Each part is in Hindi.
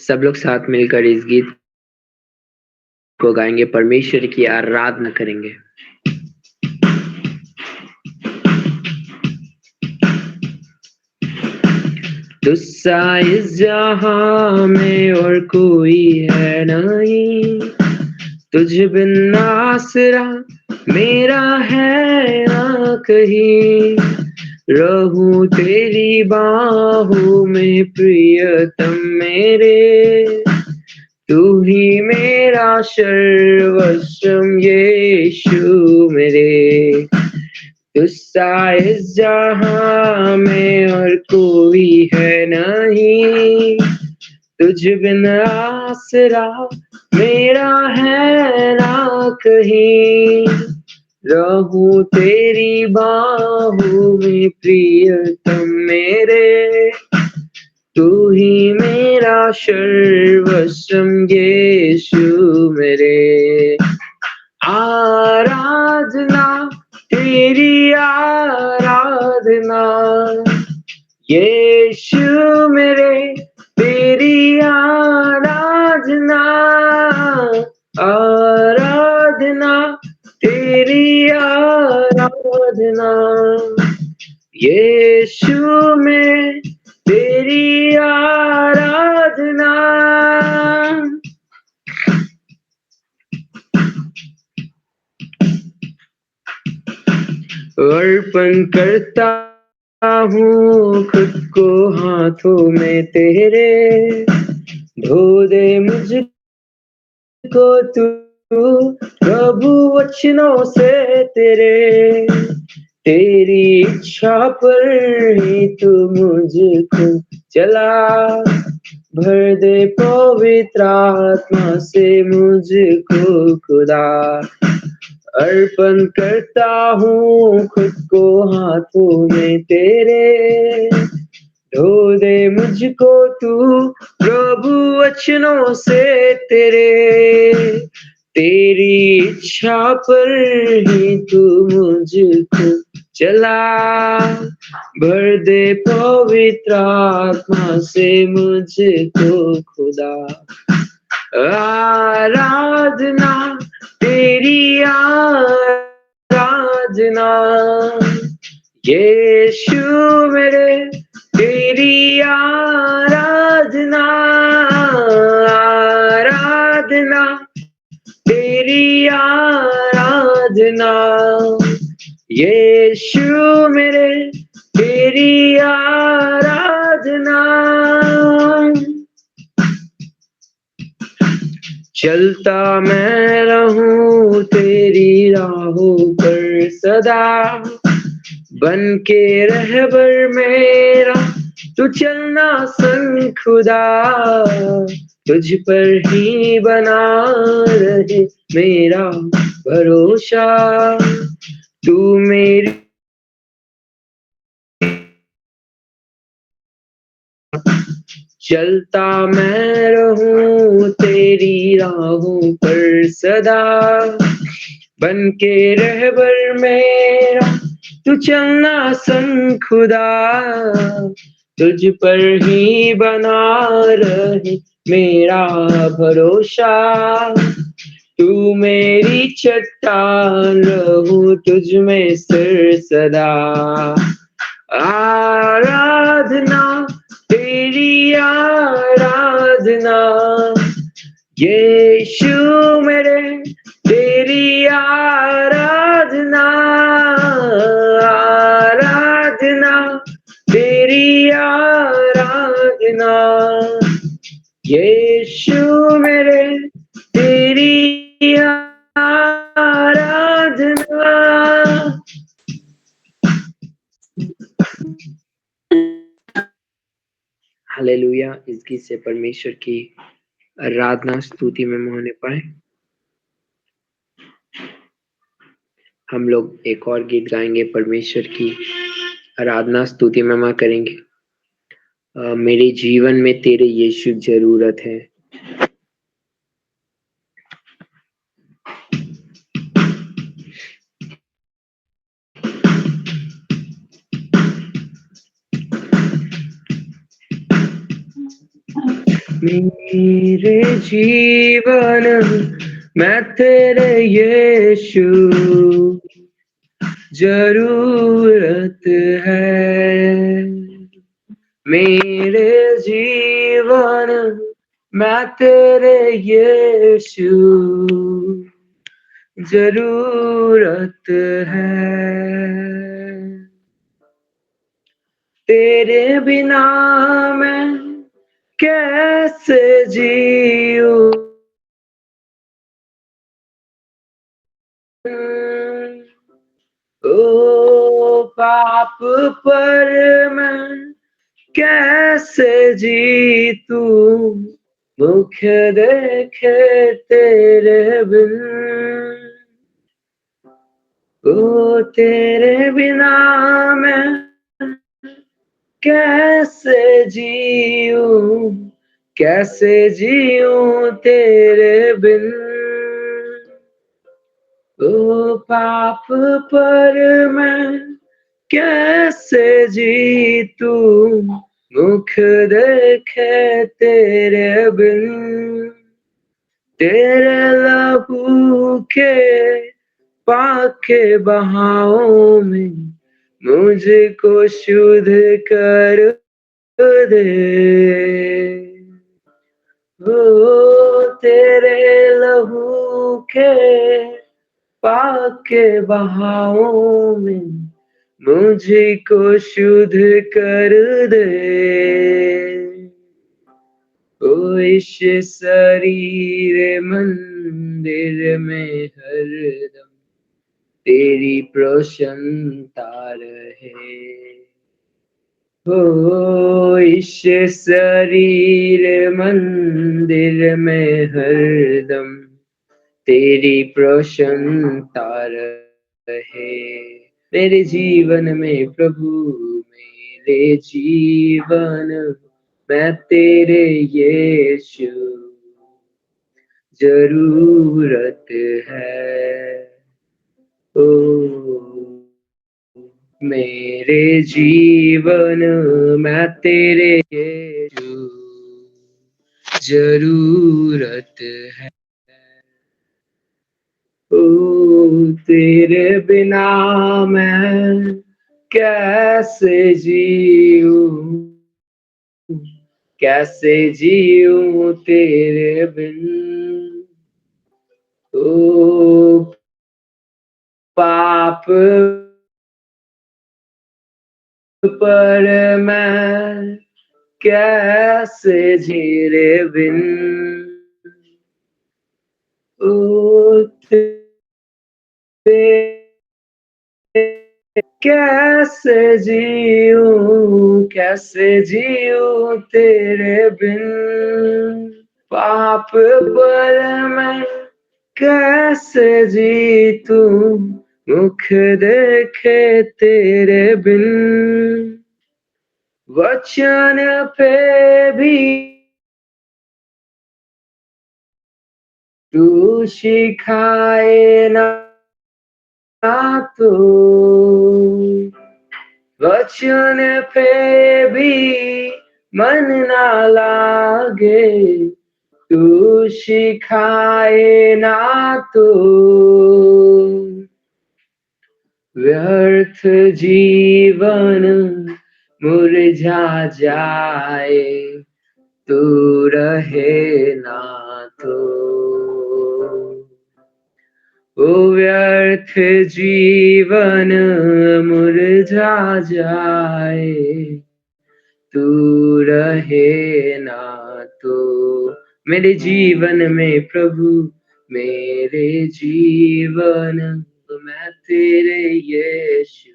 सब लोग साथ मिलकर इस गीत को गाएंगे, परमेश्वर की आराधना करेंगे। तुझसा इस जहां में और कोई है नहीं, तुझ बिन आसरा मेरा है ना कहीं। रहूं तेरी बाहों में प्रियतम मेरे, तू ही मेरा सर्वस्व यीशु मेरे। तुझसा इस जहां में और कोई है नहीं, तुझ बिन आसरा मेरा है ना कहीं। रहूं तेरी बाहों में प्रियतम मेरे, तू ही मेरा सर्वस्व यीशु मेरे। आराधना तेरी आराधना यीशु मेरे, तेरी आराधना। आराधना तेरी आराधना यीशु में, तेरी आराधना। अर्पण करता हूँ खुद को हाथों में तेरे, धो दे मुझको तू प्रभु वचनों से तेरे। तेरी इच्छा पर ही तू मुझको चला, भर दे पवित्र आत्मा से मुझको खुदा। अर्पण करता हूँ खुद को हाथों में तेरे, धो दे मुझको तू प्रभु वचनों से तेरे। तेरी इच्छा पर ही तू मुझको चला, भर दे पवित्र आत्मा से मुझको खुदा। आराधना तेरी आराधना यीशु मेरे, तेरी आराधना। आराधना तेरी आराधना यीशु मेरे, तेरी आराधना। चलता मैं रहूं तेरी राहों पर सदा, बन के रहबर मेरा तू चलना संग खुदा। तुझ पर ही बना रहे मेरा भरोसा, तू मेरी चलता मैं रहूं तेरी राहों पर सदा, बन के रहबर मेरा तू चलना संग खुदा। तुझ पर ही बना रहे मेरा भरोसा, तू मेरी चट्टान रहूं तुझ में सिर सदा। आराधना तेरी आराधना यीशु मेरे, तेरी आराधना। आराधना तेरी आराधना यीशु मेरे, तेरी आराधना। हालेलुया। इस गीत से परमेश्वर की आराधना स्तुति में होने पाए। हम लोग एक और गीत गाएंगे, परमेश्वर की आराधना स्तुति में करेंगे। मेरे जीवन में तेरे यीशु जरूरत है। मेरे जीवन मैं तेरे यीशु जरूरत है। मेरे जीवन मैं तेरे यीशु जरूरत है। तेरे बिना मैं कैसे जीऊं? ओ पाप पर मैं कैसे जीतूं? मुख देखे तेरे बिन। ओ तेरे बिना मैं कैसे जीऊं? कैसे जीऊं तेरे बिन? ओ पाप पर मैं कैसे जीतूं? मुख देखे तेरे बिन। तेरे लहू के पाके बहावों में मुझको शुद्ध कर दे। ओ तेरे लहू के पाके बहावों में मुझको शुद्ध कर दे। ओ इस शरीर मंदिर में हरदम तेरी प्रसन्नता रहे। ओ इस शरीर मंदिर में हरदम तेरी प्रसन्नता रहे। मेरे जीवन में प्रभु, मेरे जीवन मैं तेरे यीशु जरूरत है। ओ मेरे जीवन मैं तेरे यीशु जरूरत है। ओ तेरे बिना मैं कैसे जीऊं? कैसे जीऊं तेरे बिन? ओ पाप पर मैं कैसे जी रे बिन? ओ कैसे जीऊं तेरे बिन? पाप पर मैं कैसे जीतूं? मुख देखे तेरे बिन। वचन पे भी तू सिखाए ना तो वचन पे भी मन ना लागे। तू सिखाए ना तो व्यर्थ जीवन मुरझा जाए। तू रहे ना तो ओ व्यर्थ जीवन मुरझा जाए। तू रहे ना तो मेरे जीवन में प्रभु, मेरे जीवन मैं तेरे यीशु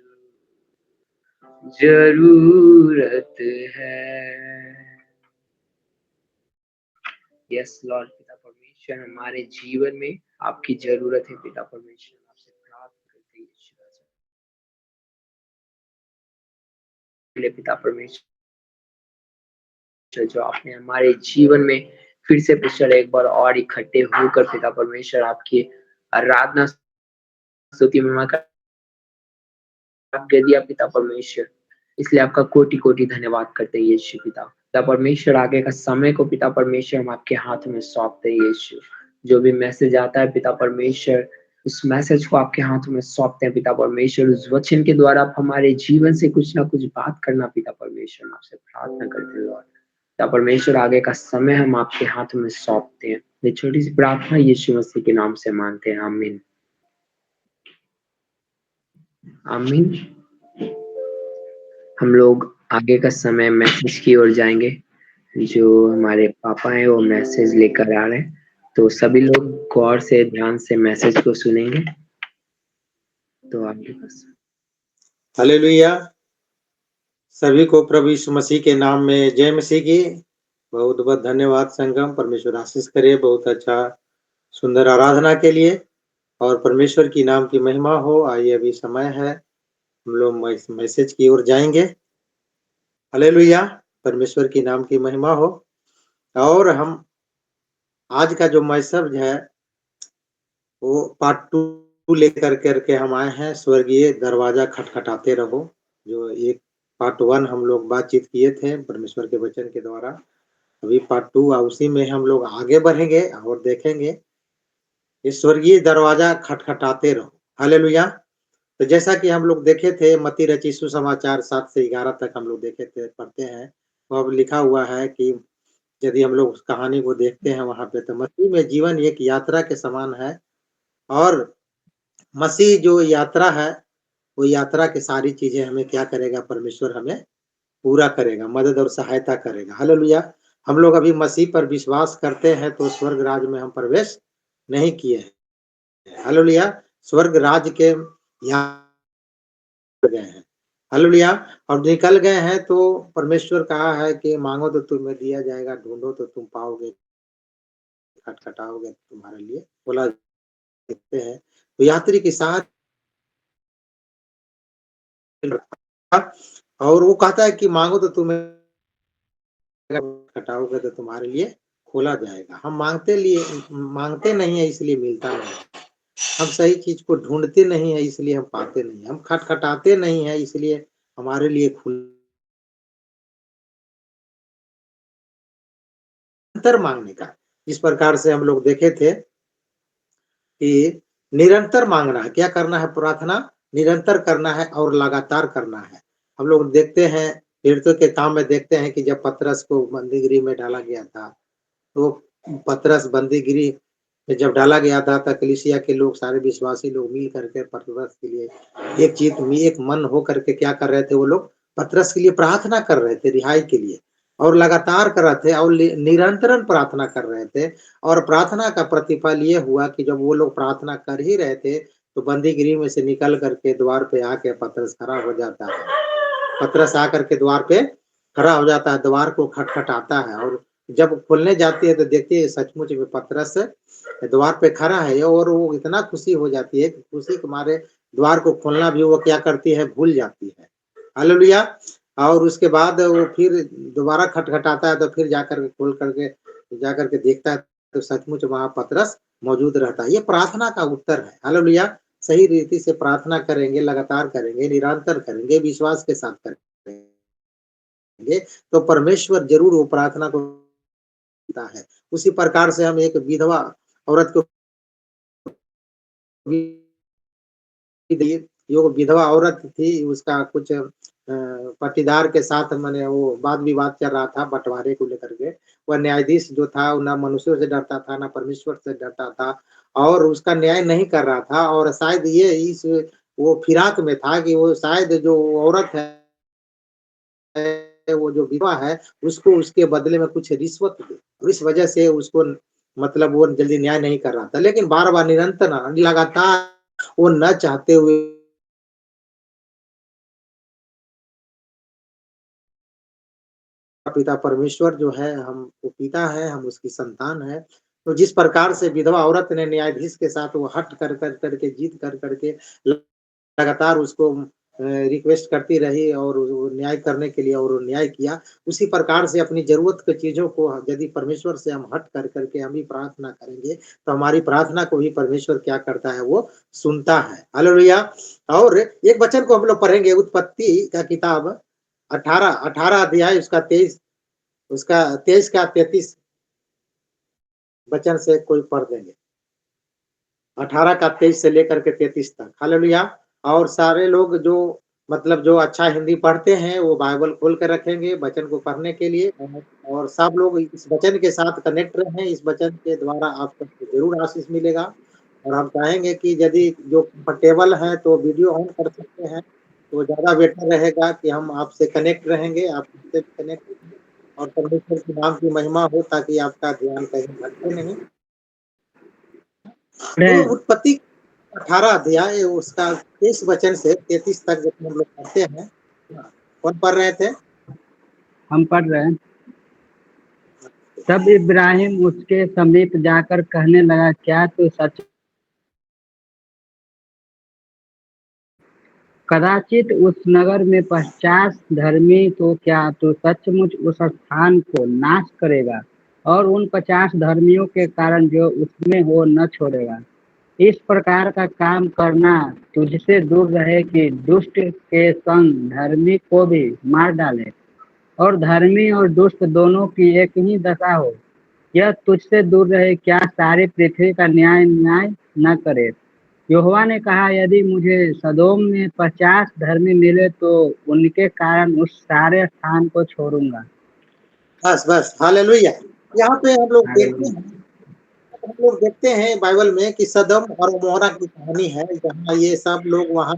जरूरत है। यस लॉर्ड, पिता परमेश्वर हमारे जीवन में आपकी जरूरत है। पिता परमेश्वर आपसे प्रार्थना करते हैं यीशु राजा। पिता परमेश्वर जो आपने हमारे जीवन में फिर से परमेश्वर एक बार और इकट्ठे होकर पिता परमेश्वर आपकी आराधना स्तुति महिमा आपके दिया पिता परमेश्वर, इसलिए आपका कोटि कोटि धन्यवाद करते हैं यीशु पिता। पिता परमेश्वर आगे का समय को पिता परमेश्वर हम आपके हाथ में सौंपते हैं यीशु। जो भी मैसेज आता है पिता परमेश्वर, उस मैसेज को आपके हाथों में सौंपते हैं पिता परमेश्वर। उस वचन के द्वारा आप हमारे जीवन से कुछ ना कुछ बात करना पिता परमेश्वर, हम आपसे प्रार्थना करते हैं लॉर्ड। पिता परमेश्वर आगे का समय हम आपके हाथों में सौंपते हैं। ये छोटी सी प्रार्थना यीशु मसीह के नाम से मानते हैं, आमीन। आमीन। हम लोग आगे का समय मैसेज की ओर जाएंगे। जो हमारे पापा हैं वो मैसेज लेकर आ रहे हैं, तो सभी लोग गौर से ध्यान से मैसेज को सुनेंगे। तो आपके पास हालेलुया। सभी को प्रभु यीशु मसीह के नाम में जय मसीह की। बहुत बहुत धन्यवाद संगम। परमेश्वर आशीष करे बहुत अच्छा सुंदर आराधना के लिए, और परमेश्वर की नाम की महिमा हो। आइए अभी समय है, हम लोग मैसेज की ओर जाएंगे। हालेलुया। परमेश्वर की नाम की महिमा हो। और हम आज का जो मैसेज है वो पार्ट 2 लेकर करके हम आए हैं, स्वर्गीय दरवाजा खटखटाते रहो। जो एक पार्ट 1 हम लोग बातचीत किए थे परमेश्वर के वचन के द्वारा। अभी पार्ट 2 उसी में हम लोग आगे बढ़ेंगे और देखेंगे ये स्वर्गीय दरवाजा खटखटाते रहो। हालेलुया। तो जैसा कि हम लोग देखे थे मत्ती रचित सुसमाचार 7 से 11 तक हम लोग देखे थे, पढ़ते हैं। वो अब लिखा हुआ है कि यदि हम लोग उस कहानी को देखते हैं वहां पे, तो मसीह में जीवन एक यात्रा के समान है। और मसीह जो यात्रा है, वो यात्रा की सारी चीजें हमें क्या करेगा, परमेश्वर हमें पूरा करेगा, मदद और सहायता करेगा। हालेलुया। हम लोग अभी मसीह पर विश्वास करते हैं तो स्वर्ग राज में हम प्रवेश नहीं किए हैं। हालेलुया। स्वर्ग राज के यहाँ गए हैं। हालेलुया। और निकल गए हैं तो परमेश्वर कहा है कि मांगो तो तुम्हें दिया जाएगा, ढूंढो तो तुम पाओगे, खटखटाओगे तो तुम्हारे लिए खोला देखते हैं। तो यात्री की साथ और वो कहता है कि मांगो तो तुम्हें खटाओगे तो तुम्हारे लिए खोला जाएगा। हम मांगते नहीं है इसलिए मिलता नहीं। हम सही चीज को ढूंढते नहीं है इसलिए हम पाते नहीं। हम खटखटाते नहीं है इसलिए हमारे लिए निरंतर मांगने का। इस प्रकार से हम लोग देखे थे कि निरंतर मांगना है। क्या करना है? प्रार्थना निरंतर करना है और लगातार करना है। हम लोग देखते हैं तीर्थों के काम में देखते हैं कि जब पतरस को बंदीगृह में डाला गया था, तो पतरस बंदीगृह में जब डाला गया था तो कलीसिया के लोग, सारे विश्वासी लोग मिल करके पतरस के लिए एक मन हो करके क्या कर रहे थे, वो लोग पतरस के लिए प्रार्थना कर रहे थे, रिहाई के लिए। और लगातार कर रहे थे और निरंतरन प्रार्थना कर रहे थे। और प्रार्थना का प्रतिफल ये हुआ कि जब वो लोग प्रार्थना कर ही रहे थे तो बंदीगृह में से निकल करके द्वार पे आके पतरस खड़ा हो जाता है। पतरस आकर के द्वार पे खड़ा हो जाता है, द्वार को खटखटाता है। और जब खोलने जाती है तो देखती है सचमुच में पतरस द्वार पे खड़ा है। और वो इतना खुशी हो जाती है कि खुशी के मारे द्वार को खोलना भी वो क्या करती है, भूल जाती है। हालेलुया। और उसके बाद वो फिर दोबारा खटखटाता है तो फिर जाकर के देखता है तो सचमुच वहां पतरस मौजूद रहता है। ये प्रार्थना का उत्तर है। हालेलुया। सही रीति से प्रार्थना करेंगे, लगातार करेंगे, निरंतर करेंगे, विश्वास के साथ करेंगे, तो परमेश्वर जरूर वो प्रार्थना को देता है। उसी प्रकार से हम एक विधवा औरत को जो विधवा औरत थी, उसका कुछ पटीदार के साथ मैंने वो वाद विवाद चल रहा था बंटवारे को लेकर के। वह न्यायाधीश जो था ना मनुष्यों से डरता था, ना परमेश्वर से डरता था, और उसका न्याय नहीं कर रहा था। और शायद ये इस वो फिराक में था कि वो शायद जो औरत है, वो जो विधवा है, उसको उसके बदले में कुछ रिश्वत दे। और इस वजह से उसको मतलब वो जल्दी न्याय नहीं कर रहा था। लेकिन बार-बार निरंतर लगातार वो न चाहते हुए पिता परमेश्वर जो है, हम वो पिता है, हम उसकी संतान है। तो जिस प्रकार से विधवा औरत ने न्यायाधीश के साथ वो हट कर के जीत कर के लगातार उसको रिक्वेस्ट करती रही और वो न्याय करने के लिए, और वो न्याय किया। उसी प्रकार से अपनी ज़रूरत की चीज़ों को यदि परमेश्वर से हम हट कर के हम भी प्रार्थना करेंगे, तो हमारी प्रार्थना को भी परमेश्वर क्या करता है, वो सुनता है। हालेलुया। और एक वचन को हम लोग पढ़ेंगे, उत्पत्ति का किताब 18 अध्याय उसका 23 उसका 23 का 33 वचन से कोई पढ़ देंगे। 18 का 23 से लेकर के 33 तक। हालेलुया। और सारे लोग जो मतलब जो अच्छा हिंदी पढ़ते हैं वो बाइबल खोल के रखेंगे वचन को पढ़ने के लिए, और सब लोग इस वचन के साथ कनेक्ट रहें। इस वचन के द्वारा आपको ज़रूर आशीष मिलेगा। और हम चाहेंगे कि यदि जो कंफर्टेबल हैं तो वीडियो ऑन कर सकते हैं, तो ज़्यादा बेटर रहेगा कि हम आपसे कनेक्ट रहेंगे, आप हमसे कनेक्ट और परमेश्वर के नाम की महिमा हो ताकि आपका ध्यान कहीं भटके नहीं। तो हैं। उत्पत्ति 18 अध्याय उसका 23 वचन से 33 तक जब हम लोग पढ़ते हैं। हाँ, कौन पढ़ रहे थे? हम पढ़ रहे हैं। तब इब्राहिम उसके समीप जाकर कहने लगा, क्या तू सच कदाचित उस नगर में 50 धर्मी, तो क्या तू सचमुच उस स्थान को नाश करेगा और उन 50 धर्मियों के कारण जो उसमें हो न छोड़ेगा? इस प्रकार का काम करना तुझसे दूर रहे कि दुष्ट के संग धर्मी को भी मार डाले और धर्मी और दुष्ट दोनों की एक ही दशा हो। यह तुझसे दूर रहे, क्या सारी पृथ्वी का न्याय न्याय न करे। यहोवा ने कहा, यदि मुझे सदोम में 50 धर्मी मिले तो उनके कारण उस सारे स्थान को छोड़ूंगा। बस, बस, हालेलुया। यहाँ पे हालेलुया। हम लोग देखते हैं बाइबल में कि सदम और अमोरा की कहानी है, जहाँ ये सब लोग वहाँ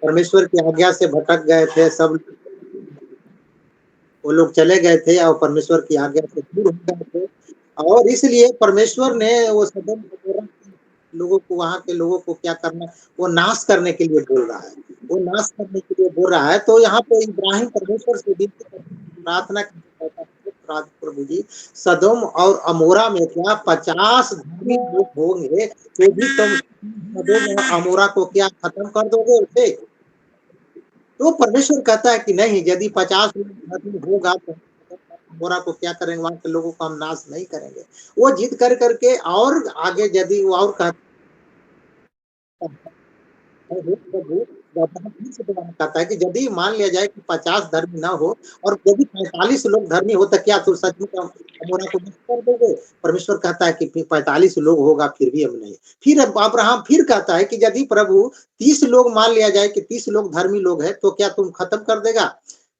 परमेश्वर की आज्ञा से भटक गए थे। सब वो लोग चले गए थे और परमेश्वर की आज्ञा से दूर हो गए थे, और इसलिए परमेश्वर ने वो सदम अमोरा के लोगों को, वहाँ के लोगों को क्या करना, वो नाश करने के लिए बोल रहा है। वो नाश करने के लिए बोल रहा है। तो यहाँ पे इब्राहिम परमेश्वर से विनती प्रार्थना करता है, प्रभु जी, सदोम और अमोरा में क्या 50 धर्मी लोग होंगे, तो भी तुम सदोम और अमोरा को क्या खत्म कर दोगे उसे? तो परमेश्वर कहता है कि नहीं, यदि 50 लोग धर्मी होगा तो अमोरा को क्या करेंगे, वहां के लोगों को हम नाश नहीं करेंगे। वो जिद कर करके और आगे यदि वो और कहता है, हे प्रभु, वरदान फिर से दोबारा कहता है कि यदि मान लिया जाए कि 50 धर्मी ना हो और यदि 45 लोग धर्मी हो, तो क्या तू सच में अमोरा को नष्ट कर दोगे? परमेश्वर कहता है कि 45 लोग होगा फिर भी हम नहीं। फिर अब अब्राहम फिर कहता है कि यदि प्रभु 30 लोग, मान लिया जाए कि 30 लोग धर्मी लोग हैं, तो क्या तुम खत्म कर देगा?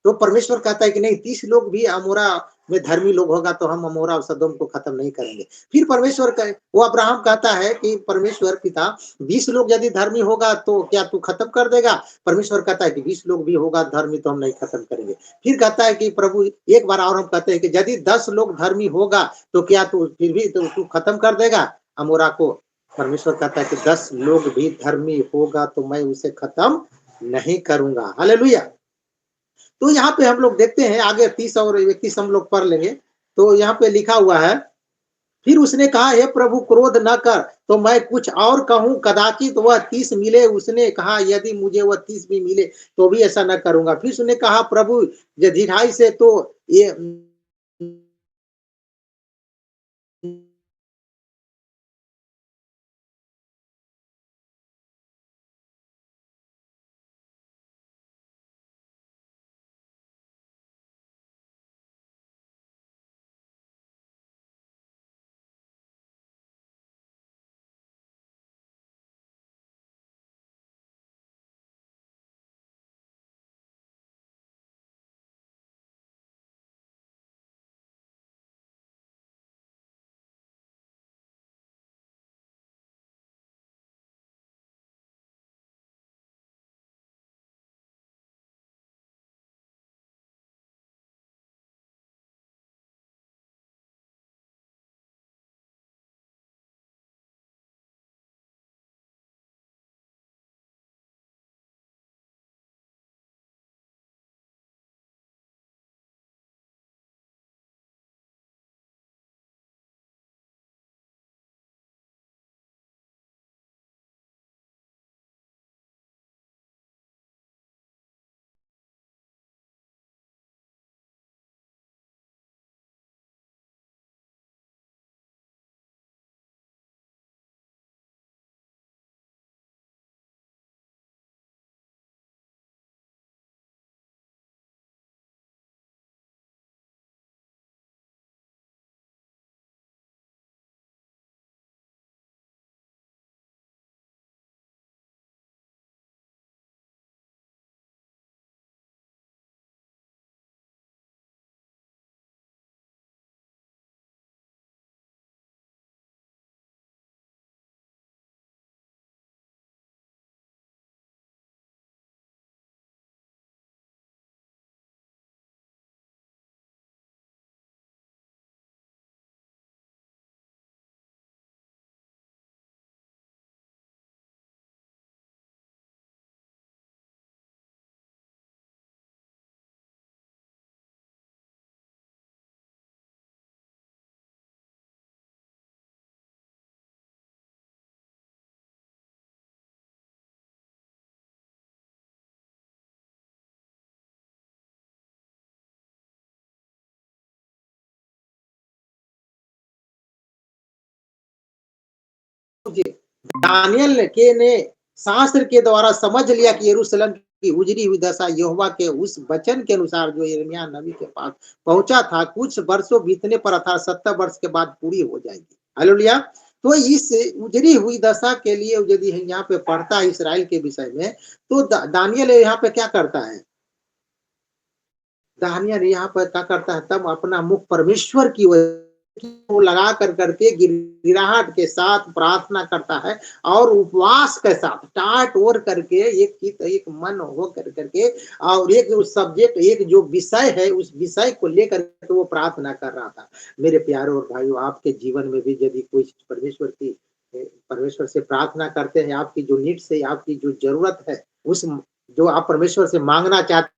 तो परमेश्वर कहता है कि नहीं, 30 लोग भी अमोरा में धर्मी लोग होगा तो हम अमोरा और सदोम को खत्म नहीं करेंगे। फिर परमेश्वर का वो अब्राहम कहता है कि परमेश्वर पिता, 20 लोग यदि धर्मी होगा तो क्या तू खत्म कर देगा? परमेश्वर कहता है कि 20 लोग भी होगा धर्मी तो हम नहीं खत्म करेंगे। फिर कहता है कि प्रभु एक बार और हम कहते हैं कि यदि 10 लोग धर्मी होगा तो क्या तू फिर भी तो तू खत्म कर देगा अमोरा को? परमेश्वर कहता है कि 10 लोग भी धर्मी होगा तो मैं उसे खत्म नहीं करूंगा। हालेलुया। तो यहाँ पे हम लोग देखते हैं आगे 30 और 31 हम लोग पढ़ लेंगे। तो यहाँ पे लिखा हुआ है, फिर उसने कहा, हे प्रभु क्रोध न कर, तो मैं कुछ और कहूं, कदाचित वह 30 मिले। उसने कहा, यदि मुझे वह 30 भी मिले तो भी ऐसा न करूंगा। फिर उसने कहा, प्रभु ढिठाई से तो ये दानियल के ने शास्त्र के द्वारा समझ लिया कि यरूशलेम की उजड़ी हुई दशा यहोवा के उस वचन के अनुसार जो यिर्मयाह नबी के पास पहुंचा था, कुछ वर्षों बीतने पर अर्थात 70 वर्ष के बाद पूरी हो जाएगी। हालेलुया। तो इस उजड़ी हुई दशा के लिए यदि यहाँ पे पढ़ता है इसराइल के विषय में, तो दानियल यहाँ पे क्या करता है? दानियल यहाँ पर क्या करता है? तब अपना मुख परमेश्वर की ओर लगा करके गिड़गिड़ाहट के साथ प्रार्थना करता है और उपवास के साथ टाट ओर करके एक चित एक मन हो करके और एक जो सब्जेक्ट एक जो विषय है उस विषय को लेकर के वो प्रार्थना कर रहा था। मेरे प्यारों और भाइयों, आपके जीवन में भी यदि कोई परमेश्वर से प्रार्थना करते हैं, आपकी जो नीड्स है, आपकी जो जरूरत है, उस जो आप परमेश्वर से मांगना चाहते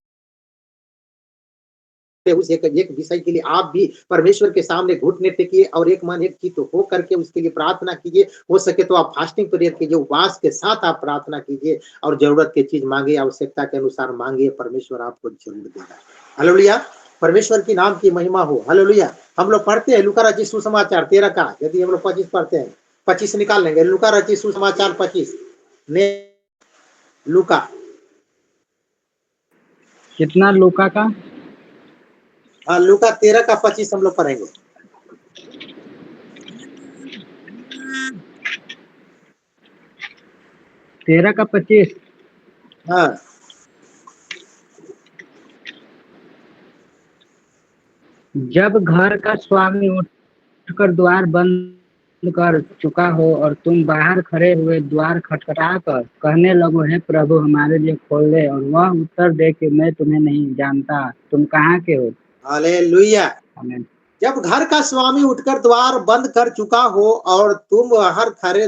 उस एक विषय के लिए आप भी परमेश्वर के सामने घुटने टेकिए और एक मन एक चित्त हो करके उसके लिए प्रार्थना कीजिए। हो सके तो आप फास्टिंग पीरियड कीजिए, उपवास के साथ आप प्रार्थना कीजिए और जरूरत की चीज मांगिए, आवश्यकता के अनुसार मांगिए, परमेश्वर आपको जरूर देगा। हालेलुया। परमेश्वर की नाम की महिमा हो। हालेलुया। हम लोग पढ़ते हैं लूका रचित सुसमाचार 13 का, यदि हम लोग 25 पढ़ते हैं, 25 निकाल लेंगे। लूका रचित सुसमाचार 25 ने लूका कितना लूका का? लूका 13 का 25 हम लोग पढ़ेंगे। तेरह का 25। हाँ। जब घर का स्वामी उठकर द्वार बंद कर चुका हो और तुम बाहर खड़े हुए द्वार खटखटाकर कहने लगो, हे प्रभु हमारे लिए खोल दे, और वह उत्तर दे कि मैं तुम्हें नहीं जानता, तुम कहाँ के हो। हालेलुया। आमीन। जब घर का स्वामी उठकर द्वार बंद कर चुका हो और तुम बाहर खड़े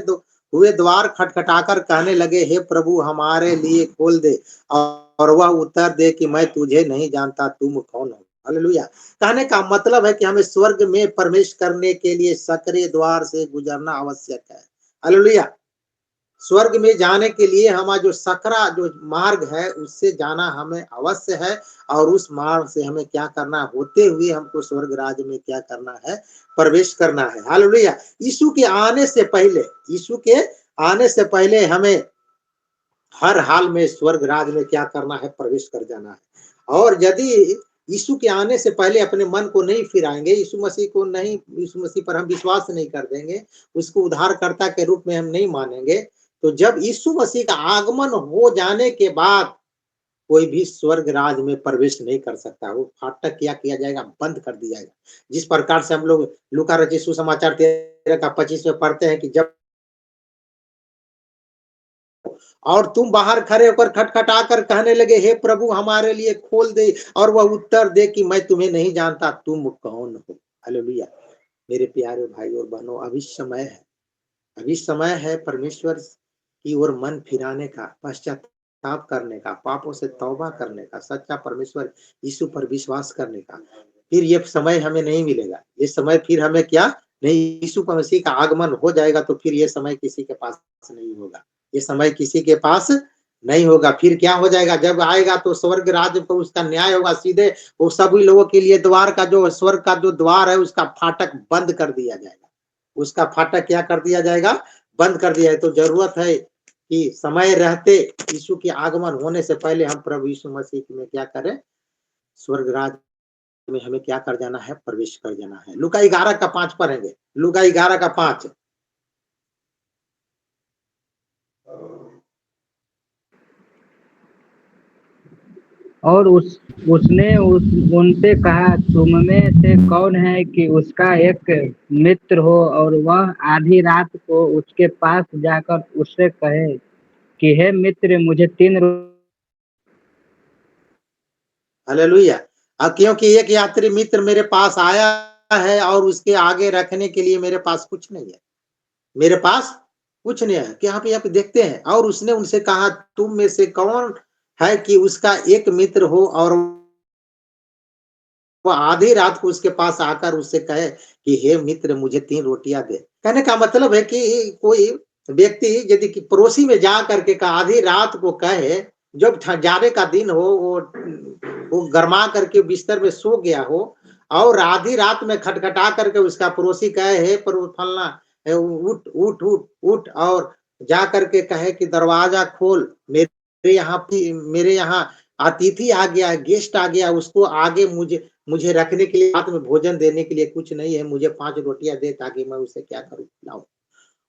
हुए द्वार खटखटाकर कहने लगे, हे प्रभु हमारे लिए खोल दे, और वह उत्तर दे कि मैं तुझे नहीं जानता, तुम कौन हो। हालेलुया। कहने का मतलब है कि हमें स्वर्ग में प्रवेश करने के लिए सकरे द्वार से गुजरना आवश्यक है। हालेलुया। स्वर्ग में जाने के लिए हमारा जो सकरा जो मार्ग है उससे जाना हमें अवश्य है, और उस मार्ग से हमें क्या करना, होते हुए हमको स्वर्ग राज्य में क्या करना है, प्रवेश करना है। हालेलुया। यीशु के आने से पहले हमें हर हाल में स्वर्ग राज्य में क्या करना है, प्रवेश कर जाना है। और यदि यीशु के आने से पहले अपने मन को नहीं फिराएंगे, यीशु मसीह पर हम विश्वास नहीं कर देंगे, उसको उद्धारकर्ता के रूप में हम नहीं मानेंगे, तो जब यीशु मसीह का आगमन हो जाने के बाद कोई भी स्वर्ग राज में प्रवेश नहीं कर सकता। वो फाटक क्या किया जाएगा, बंद कर दिया जाएगा। जिस प्रकार से हम लोग लूका रचित सुसमाचार 13 का 25 में पढ़ते हैं कि जब और तुम बाहर खड़े होकर खटखटा कर कहने लगे, हे प्रभु हमारे लिए खोल दे, और वह उत्तर दे कि मैं तुम्हें नहीं जानता, तुम कौन हो। हालेलुया। मेरे प्यारे भाई और बहनों, अभी समय है परमेश्वर की ओर मन फिराने का, पश्चाताप करने का, पापों से तौबा करने का, सच्चा परमेश्वर यीशु पर विश्वास करने का। फिर ये समय हमें नहीं मिलेगा। ये समय फिर हमें क्या नहीं, यीशु मसीह का आगमन हो जाएगा तो फिर ये समय किसी के पास नहीं होगा। ये समय किसी के पास नहीं होगा। फिर क्या हो जाएगा, जब आएगा तो स्वर्ग राज्य पर उसका न्याय होगा सीधे। वो सभी लोगों के लिए द्वार का जो स्वर्ग का जो द्वार है उसका फाटक बंद कर दिया जाएगा। उसका फाटक क्या कर दिया जाएगा, बंद कर दिया है। तो जरूरत है कि समय रहते यीशु के आगमन होने से पहले हम प्रभु यीशु मसीह में क्या करें, स्वर्ग राज्य में हमें क्या कर जाना है, प्रवेश कर जाना है। लूका 11 का 5 पढ़ेंगे। लूका 11 का 5। और उसने उनसे कहा, तुम में से कौन है कि उसका एक मित्र हो और वह आधी रात को उसके पास जाकर उससे कहे कि हे मित्र, मुझे 3 हालेलुया। क्योंकि एक यात्री मित्र मेरे पास आया है और उसके आगे रखने के लिए मेरे पास कुछ नहीं है, मेरे पास कुछ नहीं है। यहाँ पे देखते हैं, और उसने उनसे कहा, तुम में से कौन है कि उसका एक मित्र हो और वो आधी रात को उसके पास आकर उससे कहे कि हे मित्र, मुझे 3 रोटियां दे। कहने का मतलब है कि कोई व्यक्ति यदि कि पड़ोसी में जा करके का आधी रात को कहे, जब जाड़े का दिन हो, वो गर्मा करके बिस्तर में सो गया हो, और आधी रात में खटखटा करके उसका पड़ोसी कहे, हे पर फलना उठ उठ उठ उठ और जा करके कहे कि दरवाजा खोल, मेरे यहाँ अतिथि आ गया, गेस्ट आ गया, उसको आगे मुझे मुझे रखने के लिए, साथ में भोजन देने के लिए कुछ नहीं है, मुझे 5 रोटियाँ दे ताकि मैं उसे क्या करूँ, खिलाऊँ।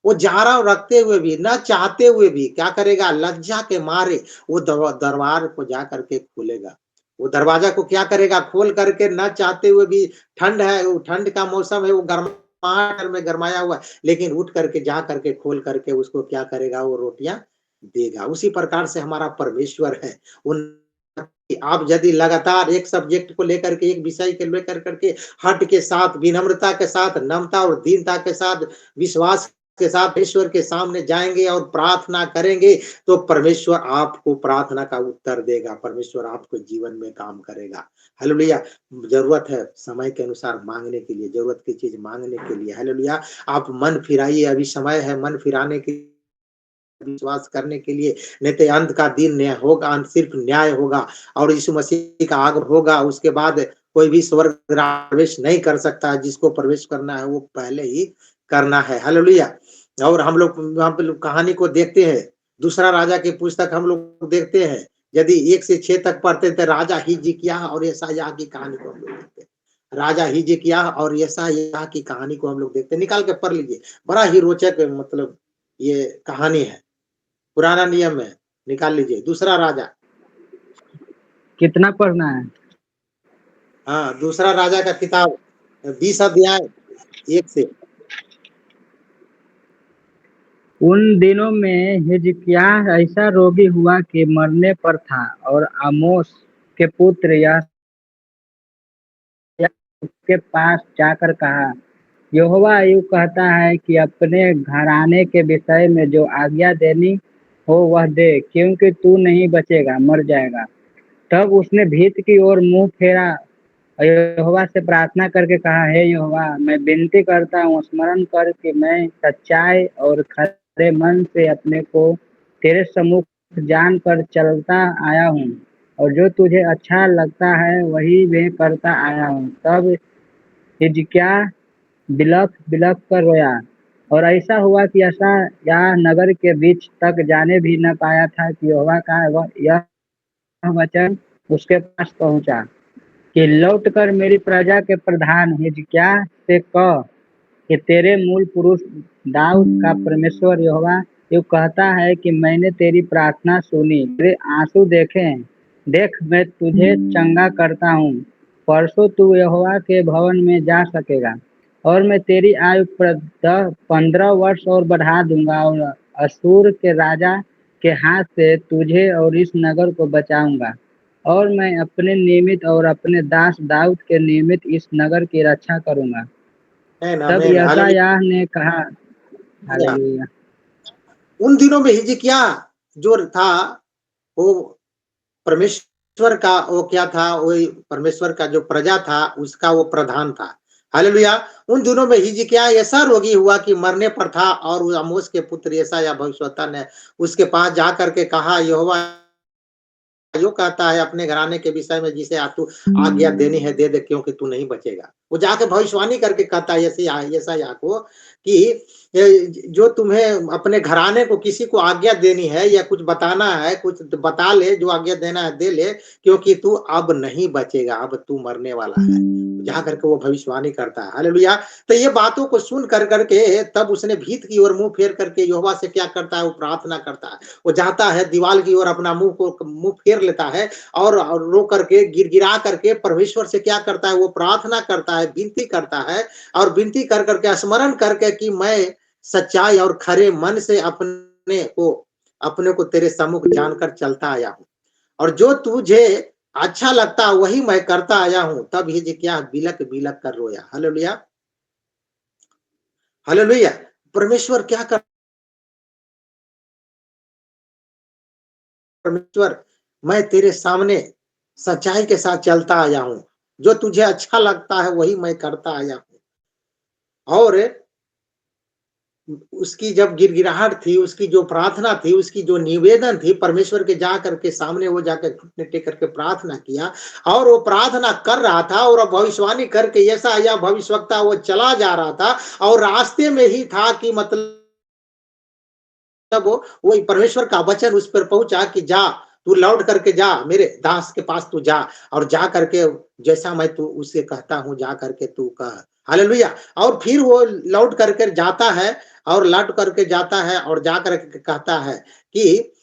वो जारा रखते हुए भी, ना चाहते हुए भी क्या करेगा, लज्जा के मारे वो दरबार को जा करके खोलेगा। वो दरवाजा को क्या करेगा, खोल करके ना चाहते हुए भी, ठंड है, वो ठंड का मौसम है, वो गर्माहट में गरमाया हुआ है, लेकिन उठ करके जा करके खोल करके उसको क्या करेगा, वो रोटियाँ देगा। उसी प्रकार से हमारा परमेश्वर है। उन आप यदि लगातार एक सब्जेक्ट को लेकर के, एक विषय को लेकर करके हट के साथ, विनम्रता के साथ, नम्रता और दीनता के साथ, विश्वास के साथ ईश्वर के सामने जाएंगे और प्रार्थना करेंगे, तो परमेश्वर आपको प्रार्थना का उत्तर देगा, परमेश्वर आपको जीवन में काम करेगा। हालेलुया। जरूरत है समय के अनुसार मांगने के लिए, जरूरत की चीज मांगने के लिए। हालेलुया। आप मन फिराइए, अभी समय है मन फिराने की, विश्वास करने के लिए, नहीं तो अंत का दिन न्याय होगा, अंत सिर्फ न्याय होगा और यीशु मसीह का आगमन होगा। उसके बाद कोई भी स्वर्ग प्रवेश नहीं कर सकता, जिसको प्रवेश करना है वो पहले ही करना है। हालेलुया। और हम लोग वहां पे कहानी को देखते हैं, दूसरा राजा की पुस्तक हम लोग देखते हैं, यदि 1 से 6 तक पढ़ते हैं तो राजा हिजकिय्याह और यशायाह की कहानी को हम लोग देखते हैं। राजा हिजकिय्याह और यशायाह की कहानी को हम लोग देखते हैं, निकाल के पढ़ लीजिए, बड़ा ही रोचक मतलब ये कहानी है, पुराना नियम है, निकाल लीजिए। दूसरा राजा, कितना पढ़ना है? हाँ, दूसरा राजा का किताब 20 अध्याय 1 से। उन दिनों में हिजकिय्याह ऐसा रोगी हुआ कि मरने पर था, और आमोस के पुत्र यशायाह उसके पास जाकर कहा, यहोवा यूं कहता है कि अपने घराने के विषय में जो आज्ञा देनी हो वह दे, क्योंकि तू नहीं बचेगा, मर जाएगा। तब उसने भीत की ओर मुंह फेरा और यहोवा से प्रार्थना करके कहा, हे यहोवा, मैं विनती करता हूँ, स्मरण कर कि मैं सच्चाई और खरे मन से अपने को तेरे सम्मुख जान कर चलता आया हूँ, और जो तुझे अच्छा लगता है वही मैं करता आया हूँ। तब हिजकिय्याह बिलख बिलख कर रोया, और ऐसा हुआ कि यशायाह नगर के बीच तक जाने भी न पाया था कि यहोवा का यह वचन उसके पास पहुंचा कि लौटकर मेरी प्रजा के प्रधान हिजकिय्याह से कह कि तेरे मूल पुरुष दाऊद का परमेश्वर यहोवा यूं कहता है कि मैंने तेरी प्रार्थना सुनी, तेरे आंसू देख मैं तुझे चंगा करता हूँ। परसों तू यहोवा के भवन में जा सकेगा, और मैं तेरी आयु 15 वर्ष और बढ़ा दूंगा, और अश्शूर के राजा के हाथ से तुझे और इस नगर को बचाऊंगा, और मैं अपने निमित्त और अपने दास दाऊद के निमित्त इस नगर की रक्षा करूंगा। आमेन, तब आमेन, यशायाह ने कहा, हालेलुया। हालेलुया। उन दिनों में हिजकिय्याह जो था, वो परमेश्वर का वो क्या था, वही परमेश्वर का जो प्रजा था उसका वो प्रधान था। हालेलुया। उन दिनों में हिजकिय्याह ऐसा रोगी हुआ कि मरने पर था, और उस आमोस के पुत्र यशायाह भविष्यवक्ता ने उसके पास जा करके कहा, यहोवा यो कहता है अपने घराने के विषय में जिसे तू आज्ञा देनी है दे दे, क्योंकि तू नहीं बचेगा। वो जाके भविष्यवाणी करके कहता है यशायाह को कि जो तुम्हें अपने घराने को किसी को आज्ञा देनी है या कुछ बताना है, कुछ बता ले, जो आज्ञा देना है दे ले, क्योंकि तू अब नहीं बचेगा, अब तू मरने वाला है। जा करके वो भविष्यवाणी करता है। हालेलुया। तो ये बातों को सुन कर करके तब उसने भीत की ओर मुंह फेर करके यहोवा से क्या करता है, वो प्रार्थना करता है। वो जाता है दीवाल की ओर, अपना मुंह फेर लेता है, और रो करके गिड़गिड़ा करके परमेश्वर से क्या करता है, वो प्रार्थना करता है, विनती करता है, और विनती कर करके स्मरण करके कि मैं सच्चाई और खरे मन से अपने को तेरे सम्मुख जानकर चलता आया हूँ, और जो तुझे अच्छा लगता है वही मैं करता आया हूँ। तब हिजकिय्याह बिलक बिलक कर रोया। Hallelujah, hallelujah. परमेश्वर क्या कर, परमेश्वर, मैं तेरे सामने सच्चाई के साथ चलता आया हूँ, जो तुझे अच्छा लगता है वही मैं करता आया हूँ, और उसकी जब गिड़गिड़ाहट थी, उसकी जो प्रार्थना थी, उसकी जो निवेदन थी, परमेश्वर के जा करके सामने वो जाकर घुटने टेक करके प्रार्थना किया और वो प्रार्थना कर रहा था और भविष्यवाणी करके यशायाह भविष्यवक्ता वो चला जा रहा था और रास्ते में ही था कि मतलब वो परमेश्वर का वचन उस पर पहुंचा कि जा, तू लौट करके जा, मेरे दास के पास तू जा और जा करके जैसा मैं तू उससे कहता हूं जा करके तू कह। हालेलुया। और फिर वो लौट करके जाता है और लौट करके जाता है और जा करके कहता है कि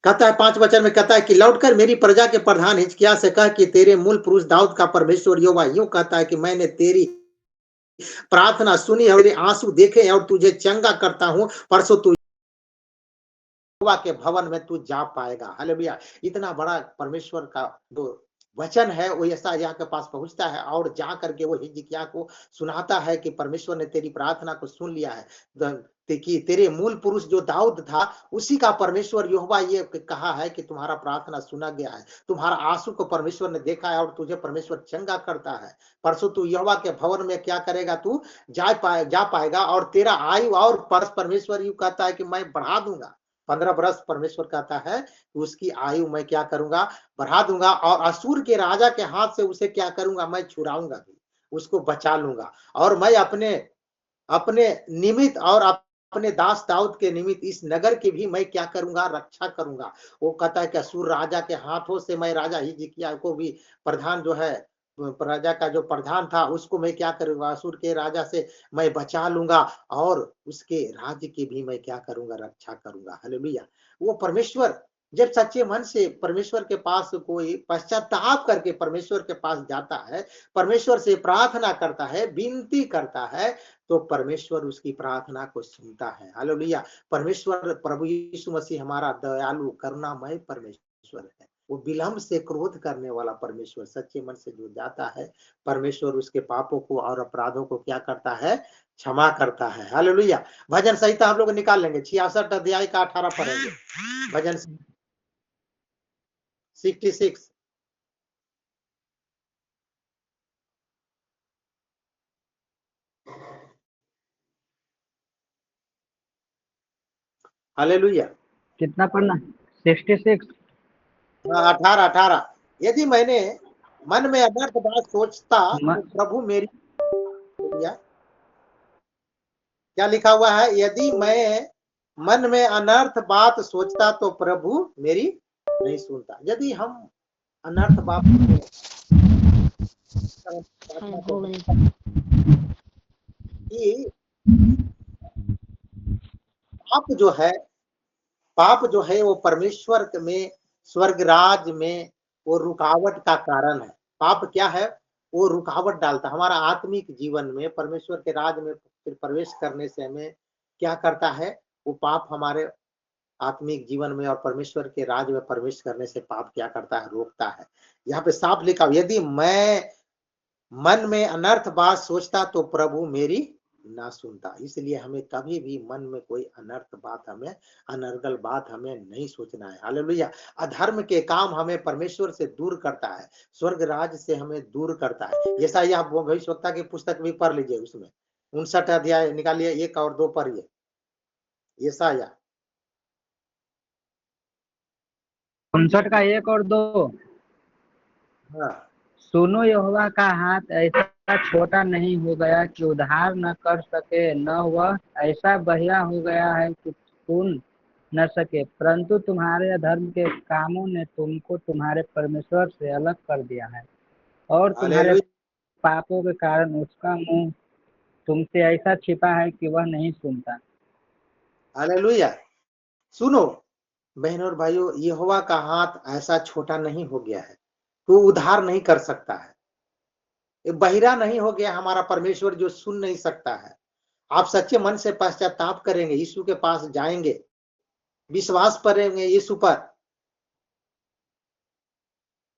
कहता है 5 वचन में कहता है कि लौट कर मेरी प्रजा के प्रधान हिजकिय्याह से कह कि तेरे मूल पुरुष दाऊद का परमेश्वर यहोवा यूं कहता है कि मैंने तेरी प्रार्थना सुनी है और तेरे आंसू देखे हैं और तुझे चंगा करता हूं, परसों तू यहोवा के भवन में तू जा पाएगा। हालेलुया। इतना बड़ा परमेश्वर का जो वचन है वो यशायाह के पास पहुंचता है और जा करके वो हिजकिय्याह को सुनाता है कि परमेश्वर ने तेरी प्रार्थना को सुन लिया है, कि तेरे मूल पुरुष जो दाऊद था उसी का परमेश्वर यहोवा ये कहा है कि तुम्हारा प्रार्थना सुना गया है, तुम्हारा आंसू को परमेश्वर ने देखा है और तुझे परमेश्वर चंगा करता है। परसों तू यहोवा के भवन में क्या करेगा, तू जा पाएगा और तेरा आयु और परमेश्वर यूं कहता है कि मैं बढ़ा दूंगा। 15 वर्ष परमेश्वर कहता है कि उसकी आयु मैं क्या करूंगा, बढ़ा दूंगा और असुर के राजा के हाथ से उसे क्या करूंगा, मैं छुड़ाऊंगा भी, उसको बचा लूंगा और मैं अपने अपने निमित्त और अपने दास दाऊद के निमित्त इस नगर की भी मैं क्या करूंगा, रक्षा करूंगा। वो कहता है कि असुर राजा के हाथों से मैं राजा हिजकिय्याह को भी प्रधान जो है प्रजा का जो प्रधान था उसको मैं क्या करूंगा, असुर के राजा से मैं बचा लूंगा और उसके राज्य की भी मैं क्या करूंगा, रक्षा करूंगा। हालेलुया। वो परमेश्वर जब सच्चे मन से परमेश्वर के पास कोई पश्चाताप करके परमेश्वर के पास जाता है, परमेश्वर से प्रार्थना करता है, विनती करता है, तो परमेश्वर उसकी प्रार्थना को सुनता है। हालेलुया। परमेश्वर प्रभु यीशु मसीह हमारा दयालु करुणामय परमेश्वर है। वो विलंब से क्रोध करने वाला परमेश्वर, सच्चे मन से जो जाता है परमेश्वर उसके पापों को और अपराधों को क्या करता है, क्षमा करता है। हालेलुया। भजन संहिता हम लोग निकाल लेंगे, 66 अध्याय का 18 पढ़ेंगे। भजन 66। हालेलुया। कितना पढ़ना? 66। 18 यदि मैंने मन में अनर्थ बात सोचता तो प्रभु मेरी, क्या लिखा हुआ है, यदि मैं मन में अनर्थ बात सोचता तो प्रभु मेरी नहीं सुनता। यदि हम अनर्थ बात कि पाप जो है वो परमेश्वर में, स्वर्ग राज में वो रुकावट का कारण है। पाप क्या है, वो रुकावट डालता हमारा आत्मिक जीवन में, परमेश्वर के राज में फिर प्रवेश करने से हमें क्या करता है, वो पाप हमारे आत्मिक जीवन में और परमेश्वर के राज में प्रवेश करने से पाप क्या करता है, रोकता है। यहाँ पे साफ लिखा, यदि मैं मन में अनर्थ बात सोचता तो प्रभु मेरी ना सुनता। इसलिए हमें कभी भी मन में कोई अनर्थ बात, हमें अनर्गल बात हमें नहीं सोचना है। हालेलुया। अधर्म के काम हमें परमेश्वर से दूर करता है, स्वर्ग राज से हमें दूर करता है। जैसा यह भविष्यवक्ता की पुस्तक भी पढ़ लीजिए, उसमें 59 अध्याय निकालिए, 1 और 2 पढ़िए। यशायाह 59 का 1 और 2। हाँ। सुनो, यहोवा का हाथ ऐसा छोटा नहीं हो गया कि उद्धार न कर सके, न वह ऐसा बहिरा हो गया है कि सुन न सके, परंतु तुम्हारे अधर्म के कामों ने तुमको तुम्हारे परमेश्वर से अलग कर दिया है और तुम्हारे पापों के कारण उसका मुंह तुमसे ऐसा छिपा है कि वह नहीं सुनता। हालेलुया। सुनो बहनों और भाइयों, यहोवा का हाथ ऐसा छोटा नहीं हो गया है, तो उद्धार नहीं कर सकता है, बहिरा नहीं हो गया हमारा परमेश्वर जो सुन नहीं सकता है। आप सच्चे मन से पश्चाताप करेंगे, यीशु के पास जाएंगे, विश्वास करेंगे यीशु पर,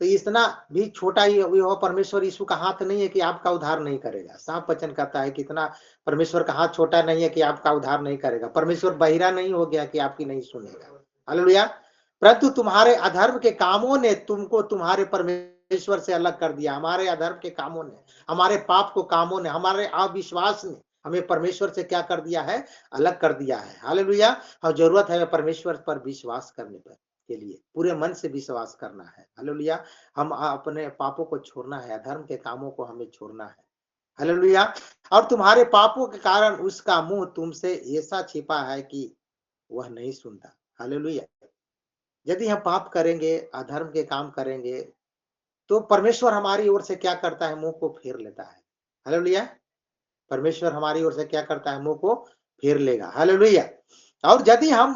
तो इतना भी छोटा ही यहोवा परमेश्वर यीशु का हाथ नहीं है कि आपका उद्धार नहीं करेगा। साफ वचन कहता है कि इतना परमेश्वर का हाथ छोटा नहीं है कि आपका उद्धार नहीं करेगा। परमेश्वर बहिरा नहीं हो गया कि आपकी नहीं सुनेगा। हालेलुया। परंतु तुम्हारे अधर्म के कामों ने तुमको तुम्हारे परमेश्वर से अलग कर दिया। हमारे अधर्म के कामों ने, हमारे पाप को कामों ने, हमारे अविश्वास ने, हमें परमेश्वर से क्या कर दिया है, अलग कर दिया है। हालेलुया। और जरूरत है परमेश्वर पर विश्वास करने पर के लिए पूरे मन से विश्वास करना है। हालेलुया। हम अपने पापों को छोड़ना है, अधर्म के कामों को हमें छोड़ना है। हालेलुया। और तुम्हारे पापों के कारण उसका मुंह तुमसे ऐसा छिपा है कि वह नहीं सुनता। हालेलुया। यदि हम पाप करेंगे, अधर्म के काम करेंगे, तो परमेश्वर हमारी ओर से क्या करता है, मुंह को फेर लेता है। हालेलुया। परमेश्वर हमारी ओर से क्या करता है, मुंह को फेर लेगा। हालेलुया। और यदि हम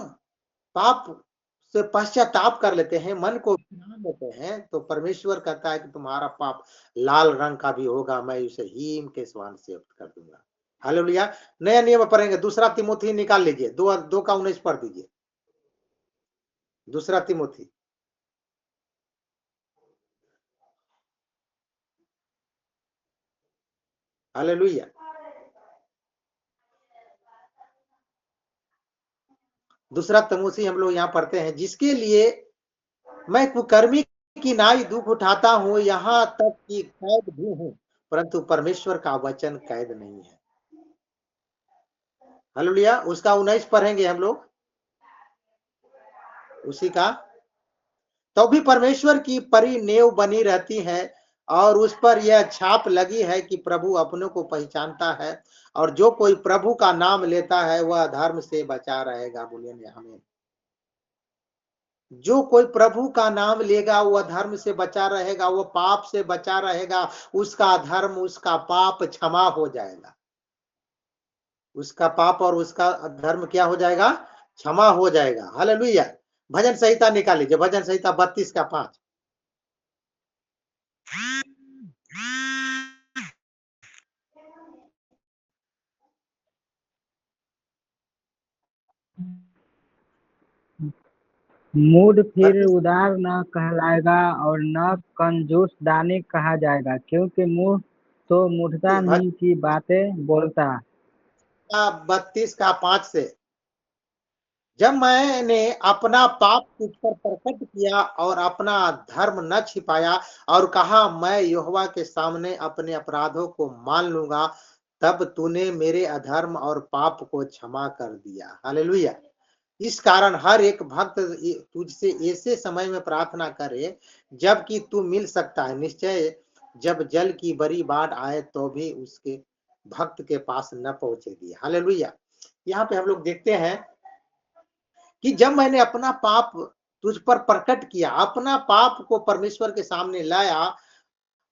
पाप से पश्चाताप कर लेते हैं, मन को फिरा लेते हैं, तो परमेश्वर कहता है कि तुम्हारा पाप लाल रंग का भी होगा, मैं उसे हीम के समान से कर दूंगा। हालेलुया। नया नियम पढ़ेंगे, दूसरा तिमोथी निकाल लीजिए, 2:19 पढ़ दीजिए। दूसरा तिमोथी। हालेलुया। दूसरा तिमोथी हम लोग यहाँ पढ़ते हैं, जिसके लिए मैं कुकर्मी की नाई दुख उठाता हूँ, यहाँ तक कि कैद भी हूँ, परंतु परमेश्वर का वचन कैद नहीं है। हालेलुया। उसका 19 पढ़ेंगे हम लोग, उसी का। तो भी परमेश्वर की परी नेव बनी रहती है और उस पर यह छाप लगी है कि प्रभु अपनों को पहचानता है, और जो कोई प्रभु का नाम लेता है वह धर्म से बचा रहेगा। बोलिए हमें। जो कोई प्रभु का नाम लेगा वह धर्म से बचा रहेगा, वह पाप से बचा रहेगा, उसका धर्म, उसका पाप क्षमा हो जाएगा। उसका पाप और उसका धर्म क्या हो जाएगा, क्षमा हो जाएगा। हालेलुया। भजन संहिता निकाल लीजिए, भजन संहिता 32:5। मूड फिर 32। उदार न कहलाएगा और न कंजूस दानी कहा जाएगा, क्योंकि मूढ़ तो मूढ़ता ही की बातें बोलता। 32:5 से, जब मैंने अपना पाप तुझ पर प्रकट किया और अपना धर्म न छिपाया और कहा मैं यहोवा के सामने अपने अपराधों को मान लूंगा, तब तूने मेरे अधर्म और पाप को क्षमा कर दिया। हालेलुया। इस कारण हर एक भक्त तुझसे ऐसे समय में प्रार्थना करे जबकि तू मिल सकता है। निश्चय जब जल की बड़ी बाढ़ आए तो भी उसके भक्त के पास न पहुंचेगी। हालेलुया। यहाँ पे हम लोग देखते हैं कि जब मैंने अपना पाप तुझ पर प्रकट किया, अपना पाप को परमेश्वर के सामने लाया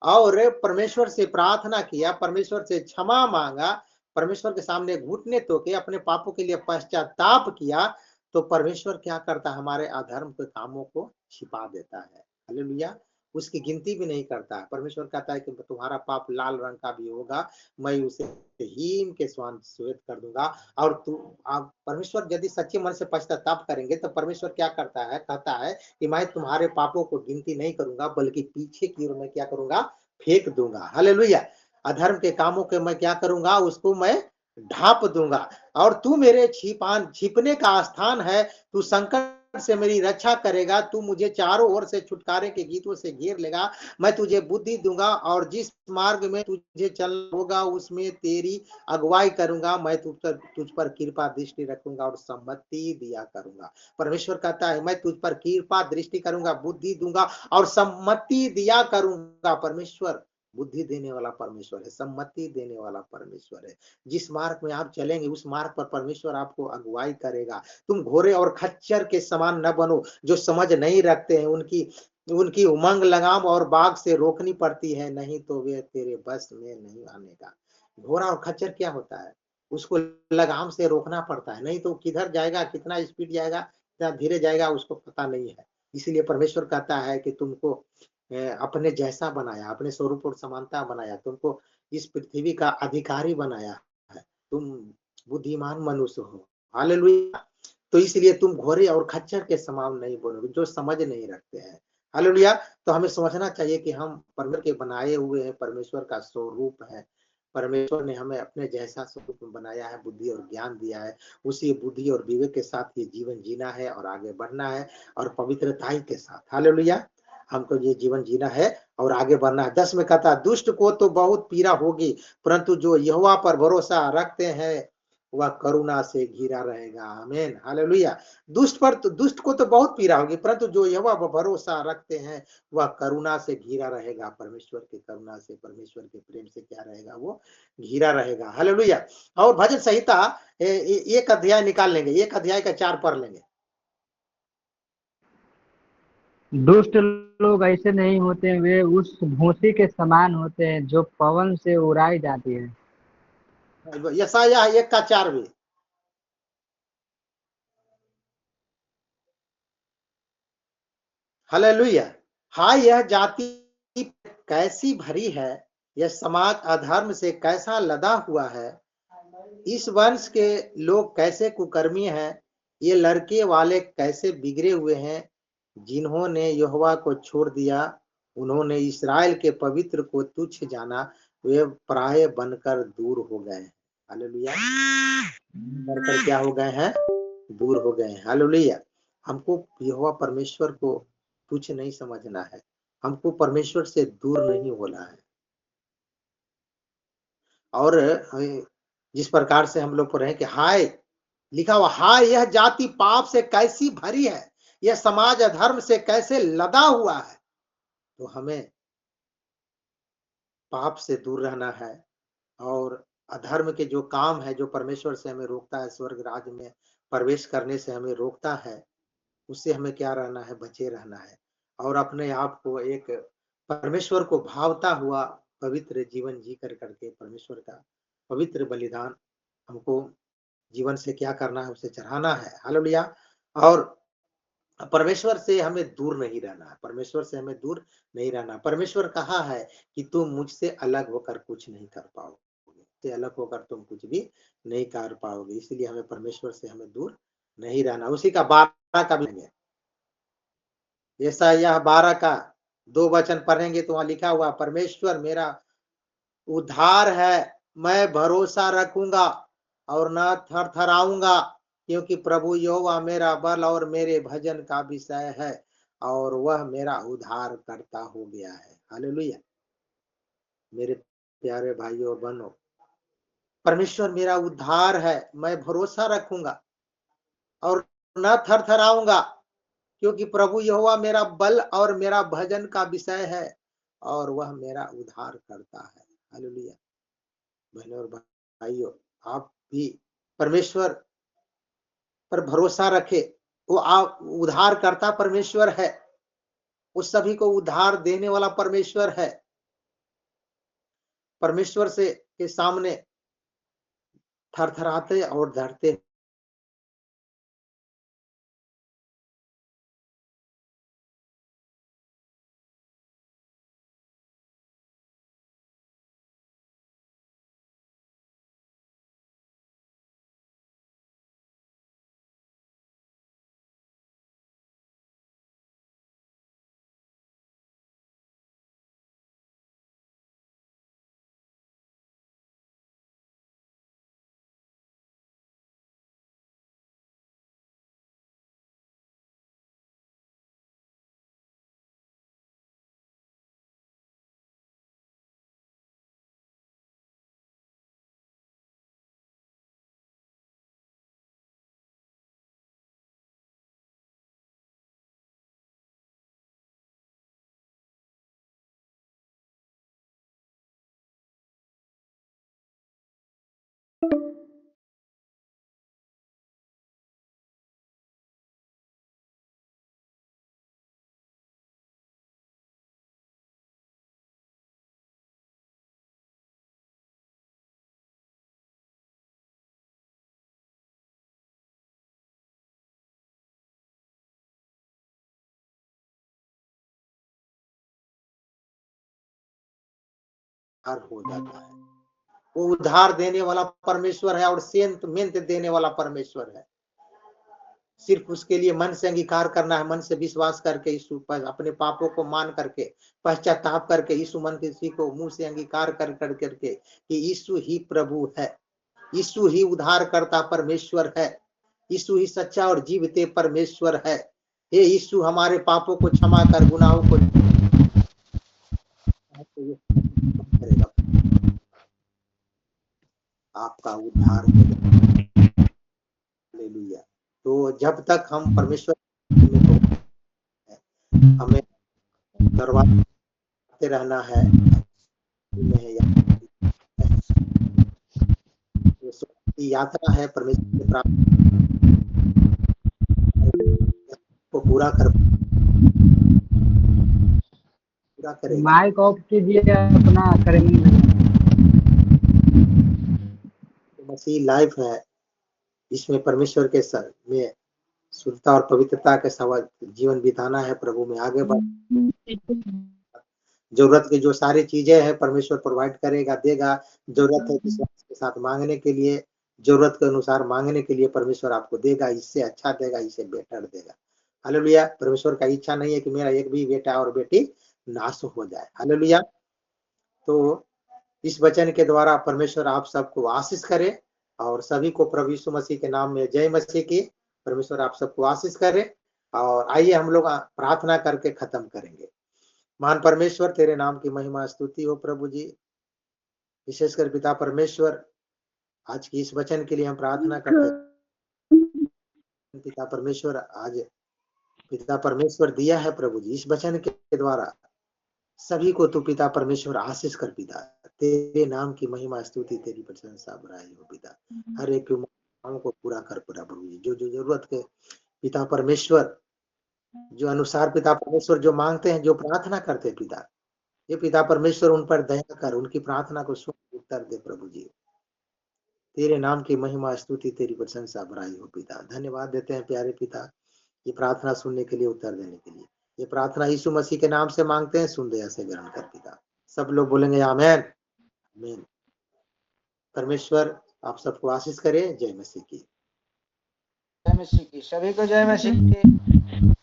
और परमेश्वर से प्रार्थना किया, परमेश्वर से क्षमा मांगा, परमेश्वर के सामने घुटने टोके अपने पापों के लिए पश्चाताप किया, तो परमेश्वर क्या करता है, हमारे अधर्म के कामों को छिपा देता है। हालेलुया। उसकी गिनती भी नहीं करता है। परमेश्वर कहता है कि तुम्हारा पाप लाल रंग का भी होगा, मैं उसे हीम के समान श्वेत कर दूंगा। और तू आप परमेश्वर यदि सच्चे मन से पश्चाताप करेंगे तो परमेश्वर क्या करता है, कहता है कि मैं तुम्हारे पापों को गिनती नहीं करूंगा, बल्कि पीछे की ओर मैं क्या करूंगा, फेंक दूंगा। हालेलुया। अधर्म के कामों के मैं क्या करूंगा, उसको मैं ढांप दूंगा। और तू मेरे छिपने का स्थान है, तू संकट से मेरी रक्षा करेगा, तू मुझे चारों ओर से छुटकारे के गीतों से घेर लेगा। मैं तुझे बुद्धि दूंगा और जिस मार्ग में तुझे चलना होगा उसमें तेरी अगुवाई करूंगा। मैं तुझ पर कृपा दृष्टि रखूंगा और सम्मति दिया करूंगा। परमेश्वर कहता है मैं तुझ पर कृपा दृष्टि करूंगा, बुद्धि दूंगा और सम्मति दिया करूंगा। परमेश्वर बुद्धि देने वाला परमेश्वर है, सम्मति देने वाला परमेश्वर है। जिस मार्ग में आप चलेंगे उस मार्ग पर परमेश्वर आपको अगुवाई करेगा। तुम घोड़े और खच्चर के समान न बनो, जो समझ नहीं रखते हैं। उनकी उनकी उमंग लगाम और बाग से रोकनी पड़ती है, नहीं तो वे तेरे बस में नहीं आने का। घोड़ा और खच्चर क्या होता है, उसको लगाम से रोकना पड़ता है, नहीं तो किधर जाएगा, कितना स्पीड जाएगा, कितना धीरे जाएगा, उसको पता नहीं है। इसलिए परमेश्वर कहता है कि तुमको अपने जैसा बनाया, अपने स्वरूप और समानता बनाया, तुमको इस पृथ्वी का अधिकारी बनाया है, तुम बुद्धिमान मनुष्य हो। हालेलुया। तो इसलिए तुम घोड़े और खच्चर के समान नहीं बनोगे, जो समझ नहीं रखते हैं। हालेलुया। तो हमें समझना चाहिए कि हम परमेश्वर के बनाए हुए हैं, परमेश्वर का स्वरूप है। परमेश्वर ने हमें अपने जैसा स्वरूप में बनाया है, बुद्धि और ज्ञान दिया है। उसी बुद्धि और विवेक के साथ ये जीवन जीना है और आगे बढ़ना है, और पवित्रताई के साथ। हालेलुया। हमको ये जीवन जीना है और आगे बढ़ना है। 10 में कहता है, दुष्ट को तो बहुत पीड़ा होगी, परंतु जो यहोवा पर भरोसा रखते हैं वह करुणा से घिरा रहेगा। आमीन, हालेलुया। दुष्ट को तो बहुत पीड़ा होगी, परंतु जो यहोवा पर भरोसा रखते हैं वह करुणा से घिरा रहेगा। परमेश्वर की करुणा से, परमेश्वर के प्रेम से क्या रहेगा, वो घिरा रहेगा। हालेलुया। और भजन संहिता एक अध्याय निकाल लेंगे, एक अध्याय का 4 पढ़ लेंगे। दुष्ट लोग ऐसे नहीं होते, वे उस भूसी के समान होते हैं जो पवन से उड़ाई जाती है। यशायाह 1 का 4 भी। हालेलुया। हाँ, यह जाति कैसी भरी है, यह समाज अधर्म से कैसा लदा हुआ है। इस वंश के लोग कैसे कुकर्मी हैं, ये लड़के वाले कैसे बिगड़े हुए हैं। जिन्होंने यहोवा को छोड़ दिया, उन्होंने इस्राएल के पवित्र को तुच्छ जाना, वे पराये बनकर दूर हो गए। हालेलुया। बनकर क्या हो गए हैं, दूर हो गए हैं। हालेलुया। हमको यहोवा परमेश्वर को तुच्छ नहीं समझना है, हमको परमेश्वर से दूर नहीं होना है। और जिस प्रकार से हम लोग पढ़े कि हाय, लिखा हुआ, हाय यह जाति पाप से कैसी भरी है, यह समाज अधर्म से कैसे लदा हुआ है। तो हमें पाप से दूर रहना है और अधर्म के जो काम है, जो परमेश्वर से हमें रोकता है, स्वर्ग राज्य में प्रवेश करने से हमें रोकता है, उससे हमें क्या रहना है, बचे रहना है। और अपने आप को एक परमेश्वर को भावता हुआ पवित्र जीवन जी करके परमेश्वर का पवित्र बलिदान हमको जीवन से क्या करना है, उसे चढ़ाना है। हालेलुया। और परमेश्वर से हमें दूर नहीं रहना है, परमेश्वर से हमें दूर नहीं रहना। परमेश्वर कहा है कि तुम मुझसे अलग होकर कुछ नहीं कर पाओगे, से अलग होकर तुम कुछ भी नहीं कर पाओगे। इसलिए हमें परमेश्वर से हमें दूर नहीं रहना। उसी का 12 का भी है, यशायाह 12 का 2 वचन पढ़ेंगे तो वहां लिखा हुआ, परमेश्वर मेरा उद्धार है, मैं भरोसा रखूंगा और न थरथराऊंगा, क्योंकि प्रभु यहोवा मेरा बल और मेरे भजन का विषय है और वह मेरा उद्धार करता हो गया है। हालेलुया। मेरे प्यारे भाइयों और बहनों, परमेश्वर मेरा उद्धार है, मैं भरोसा रखूंगा और न थरथराऊंगा, क्योंकि प्रभु यहोवा मेरा बल और मेरा भजन का विषय है और वह मेरा उद्धार करता है। हालेलुया। बहनों और भाइयों, आप भी परमेश्वर पर भरोसा रखे, वो आप उद्धार करता परमेश्वर है, उस सभी को उद्धार देने वाला परमेश्वर है। परमेश्वर से के सामने थरथराते और डरते हो जाता है। वो उद्धार देने वाला परमेश्वर है और सेंत देने वाला परमेश्वर है। सिर्फ उसके लिए मन से अंगीकार करना है, मन से विश्वास करके यीशु पर अपने पापों को मान करके पश्चाताप करके यीशु मन किसी को मुंह से अंगीकार कर करके कि यीशु ही प्रभु है, यीशु ही उद्धार करता परमेश्वर है, यीशु ही सच्चा और जीवते परमेश्वर है। हे यीशु हमारे पापों को क्षमा कर, गुनाहों को करेगा, आपका उद्धार हो जाएगा। हालेलुया। तो जब तक हम परमेश्वर में हमें करवाते रहना है, में है की यात्रा है, परमेश्वर के प्राप्त को पूरा करेगा। माइक ऑफ कीजिए अपना करेंगे। मसीह लाइफ है, जिसमें परमेश्वर के में शुद्धता और पवित्रता के साथ जीवन बिताना है, प्रभु में आगे बढ़। जरूरत की जो सारी चीजें हैं परमेश्वर प्रोवाइड करेगा, देगा। जरूरत है विश्वास के साथ मांगने के लिए, जरूरत के अनुसार मांगने के लिए परमेश्वर आपको देगा, इससे अच्छा देगा, इससे बेटर देगा। हालेलुया। परमेश्वर का इच्छा नहीं है कि मेरा एक भी बेटा और बेटी नाश हो जाए। हालेलुया। तो इस वचन के द्वारा परमेश्वर आप सबको आशीष करे और सभी को प्रभु यीशु मसीह के नाम में जय मसीह की। परमेश्वर आप सबको आशीष करे। और आइए हम लोग प्रार्थना करके खत्म करेंगे। महान परमेश्वर, तेरे नाम की महिमा स्तुति हो प्रभु जी। विशेषकर पिता परमेश्वर, आज की इस वचन के लिए हम प्रार्थना करते हैं। पिता परमेश्वर, आज पिता परमेश्वर दिया है प्रभु जी, इस वचन के द्वारा सभी को तू पिता परमेश्वर आशीष कर पिता। तेरे नाम की महिमा स्तुति, तेरी प्रशंसा बढ़ाई हो पिता। हर एक मांगों को पूरा कर प्रभु जी। जो जो जरूरत के पिता परमेश्वर, जो अनुसार पिता परमेश्वर जो मांगते हैं, जो प्रार्थना करते हैं पिता, ये पिता परमेश्वर उन पर दया कर, उनकी प्रार्थना को सुन, उत्तर दे प्रभु जी। तेरे नाम की महिमा स्तुति, तेरी प्रशंसा बढ़ाई हो पिता। धन्यवाद देते हैं प्यारे पिता, ये प्रार्थना सुनने के लिए, उत्तर देने के लिए। ये प्रार्थना यीशु मसीह के नाम से मांगते हैं, सुन दया से ग्रहण कर पिता। सब लोग बोलेंगे आमेन आमेन। परमेश्वर आप सबको आशीष करे। जय मसीह की। जय मसीह की। सभी को जय मसीह की।